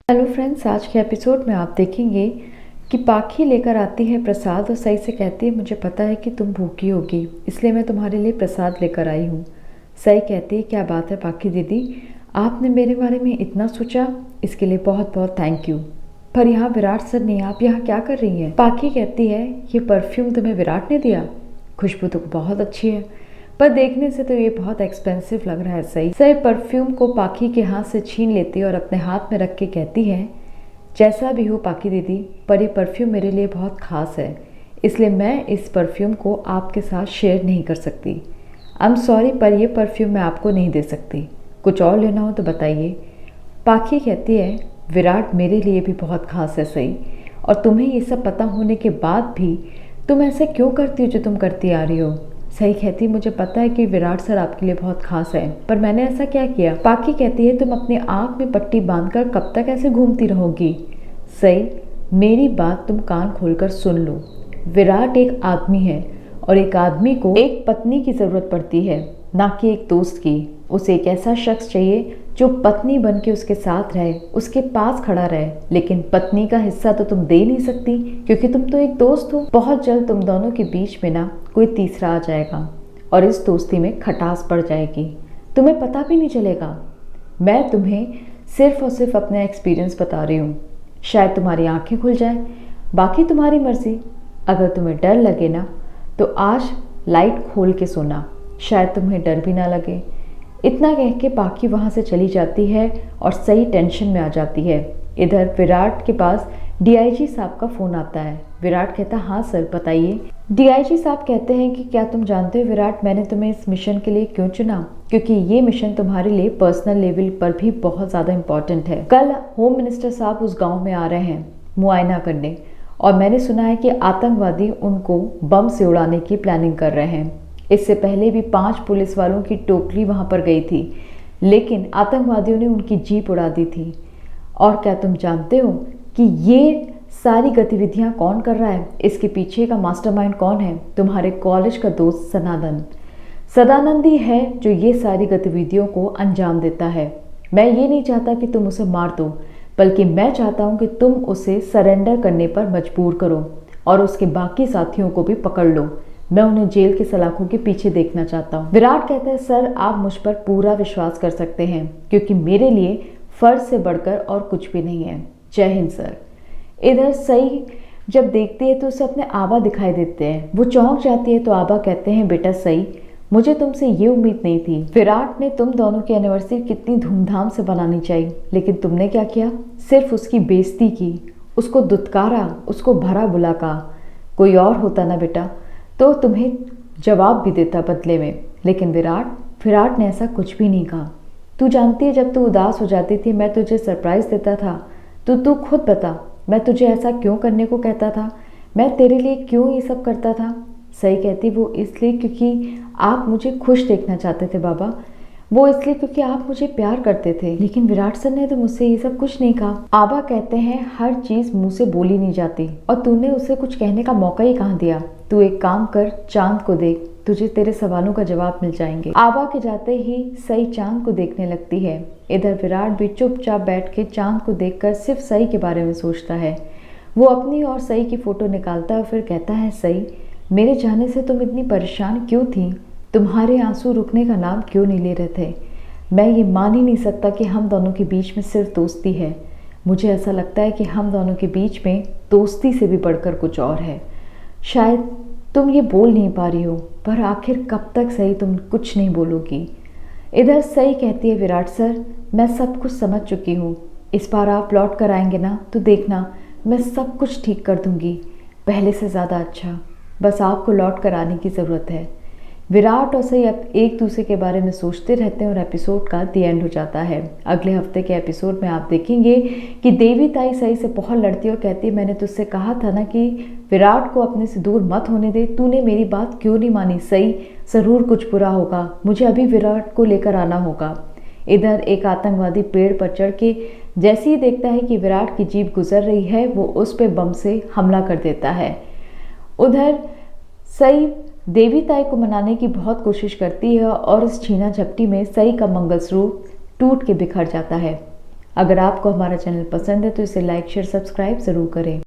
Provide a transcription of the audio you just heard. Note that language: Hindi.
हेलो फ्रेंड्स, आज के एपिसोड में आप देखेंगे कि पाखी लेकर आती है प्रसाद और सई से कहती है मुझे पता है कि तुम भूखी होगी, इसलिए मैं तुम्हारे लिए प्रसाद लेकर आई हूँ। सई कहती है क्या बात है पाखी दीदी, आपने मेरे बारे में इतना सोचा, इसके लिए बहुत बहुत थैंक यू। पर यहाँ विराट सर नहीं, आप यहाँ क्या कर रही हैं? पाखी कहती है ये परफ्यूम तुम्हें विराट ने दिया, खुशबू तो बहुत अच्छी है, पर देखने से तो ये बहुत एक्सपेंसिव लग रहा है। सही परफ्यूम को पाखी के हाथ से छीन लेती है और अपने हाथ में रख के कहती है जैसा भी हो पाखी दीदी, पर ये परफ्यूम मेरे लिए बहुत ख़ास है, इसलिए मैं इस परफ्यूम को आपके साथ शेयर नहीं कर सकती। आई एम सॉरी, पर ये परफ्यूम मैं आपको नहीं दे सकती, कुछ और लेना हो तो बताइए। पाखी कहती है विराट मेरे लिए भी बहुत ख़ास है सही, और तुम्हें ये सब पता होने के बाद भी तुम ऐसे क्यों करती हो जो तुम करती आ रही हो? सही कहती मुझे पता है कि विराट सर आपके लिए बहुत खास है, पर मैंने ऐसा क्या किया? पाखी कहती है तुम अपनी आँख में पट्टी बांधकर कब तक ऐसे घूमती रहोगी? सही, मेरी बात तुम कान खोलकर सुन लो। विराट एक आदमी है और एक आदमी को एक पत्नी की ज़रूरत पड़ती है, ना कि एक दोस्त की। उसे एक ऐसा शख्स चाहिए जो पत्नी बन के उसके साथ रहे, उसके पास खड़ा रहे, लेकिन पत्नी का हिस्सा तो तुम दे नहीं सकती क्योंकि तुम तो एक दोस्त हो। बहुत जल्द तुम दोनों के बीच में ना कोई तीसरा आ जाएगा और इस दोस्ती में खटास पड़ जाएगी, तुम्हें पता भी नहीं चलेगा। मैं तुम्हें सिर्फ और सिर्फ अपना एक्सपीरियंस बता रही हूँ, शायद तुम्हारी आंखें खुल जाए, बाकी तुम्हारी मर्जी। अगर तुम्हें डर लगे ना तो आज लाइट खोल के सोना, शायद तुम्हें डर भी ना लगे। इतना कह के पाखी वहाँ से चली जाती है और सही टेंशन में आ जाती है। इधर विराट के पास डीआईजी साहब का फ़ोन आता है। विराट कहता हाँ सर बताइए। डीआईजी साहब कहते हैं कि क्या तुम जानते हो विराट, मैंने तुम्हें इस मिशन के लिए क्यों चुना? क्योंकि ये मिशन तुम्हारे लिए पर्सनल लेवल पर भी बहुत ज़्यादा इम्पोर्टेंट है। कल होम मिनिस्टर साहब उस गाँव में आ रहे हैं मुआयना करने, और मैंने सुना है कि आतंकवादी उनको बम से उड़ाने की प्लानिंग कर रहे हैं। इससे पहले भी 5 पुलिस वालों की टोकरी वहां पर गई थी, लेकिन आतंकवादियों ने उनकी जीप उड़ा दी थी। और क्या तुम जानते हो कि ये सारी गतिविधियां कौन कर रहा है? इसके पीछे का मास्टरमाइंड कौन है? तुम्हारे कॉलेज का दोस्त सदानंद ही है जो ये सारी गतिविधियों को अंजाम देता है। मैं ये नहीं चाहता कि तुम उसे मार दो, बल्कि मैं चाहता हूँ कि तुम उसे सरेंडर करने पर मजबूर करो और उसके बाकी साथियों को भी पकड़ लो। मैं उन्हें जेल के सलाखों के पीछे देखना चाहता हूँ। विराट कहता है सर आप मुझ पर पूरा विश्वास कर सकते हैं, क्योंकि मेरे लिए फर्ज से बढ़कर और कुछ भी नहीं है। जय हिंद सर। इधर सई जब देखती है तो उसे अपने आबा दिखाई देते हैं। वो चौंक जाती है तो आबा कहते हैं बेटा सई, मुझे तुमसे ये उम्मीद नहीं थी। विराट ने तुम दोनों की एनिवर्सरी कितनी धूमधाम से बनानी चाहिए, लेकिन तुमने क्या किया? सिर्फ उसकी बेइज्जती की, उसको दुत्कारा, उसको भरा बुला कहा। कोई और होता ना बेटा तो तुम्हें जवाब भी देता बदले में, लेकिन विराट ने ऐसा कुछ भी नहीं कहा। तू जानती है जब तू उदास हो जाती थी मैं तुझे सरप्राइज़ देता था, तो तू खुद बता मैं तुझे ऐसा क्यों करने को कहता था? मैं तेरे लिए क्यों ये सब करता था? सही कहती वो इसलिए क्योंकि आप मुझे खुश देखना चाहते थे बाबा, वो इसलिए क्योंकि आप मुझे प्यार करते थे। लेकिन विराट सर ने तो मुझसे ये सब कुछ नहीं कहा। आबा कहते हैं हर चीज़ मुंह से बोली नहीं जाती, और तूने उसे कुछ कहने का मौका ही कहाँ दिया। तू एक काम कर, चांद को देख, तुझे तेरे सवालों का जवाब मिल जाएंगे। आबा के जाते ही सई चांद को देखने लगती है। इधर विराट भी चुपचाप बैठ के चांद को देखकर सिर्फ सई के बारे में सोचता है। वो अपनी और सई की फ़ोटो निकालता है और फिर कहता है सई, मेरे जाने से तुम इतनी परेशान क्यों थी? तुम्हारे आंसू रुकने का नाम क्यों नहीं ले रहे थे? मैं ये मान ही नहीं सकता कि हम दोनों के बीच में सिर्फ दोस्ती है। मुझे ऐसा लगता है कि हम दोनों के बीच में दोस्ती से भी बढ़कर कुछ और है। शायद तुम ये बोल नहीं पा रही हो, पर आखिर कब तक सही तुम कुछ नहीं बोलोगी? इधर सही कहती है विराट सर, मैं सब कुछ समझ चुकी हूँ, इस बार आप लौट कर आएंगे ना तो देखना मैं सब कुछ ठीक कर दूँगी, पहले से ज़्यादा अच्छा। बस आपको लौट कर आने की ज़रूरत है। विराट और सई अब एक दूसरे के बारे में सोचते रहते हैं और एपिसोड का दी एंड हो जाता है। अगले हफ्ते के एपिसोड में आप देखेंगे कि देवी ताई सई से बहुत लड़ती है और कहती है मैंने तुझसे कहा था ना कि विराट को अपने से दूर मत होने दे, तूने मेरी बात क्यों नहीं मानी? सई, ज़रूर कुछ बुरा होगा, मुझे अभी विराट को लेकर आना होगा। इधर एक आतंकवादी पेड़ पर चढ़ के जैसे ही देखता है कि विराट की जीप गुजर रही है वो उस पर बम से हमला कर देता है। उधर सई देवी ताई को मनाने की बहुत कोशिश करती है और इस छीना झपटी में सई का मंगलसूत्र टूट के बिखर जाता है। अगर आपको हमारा चैनल पसंद है तो इसे लाइक शेयर सब्सक्राइब ज़रूर करें।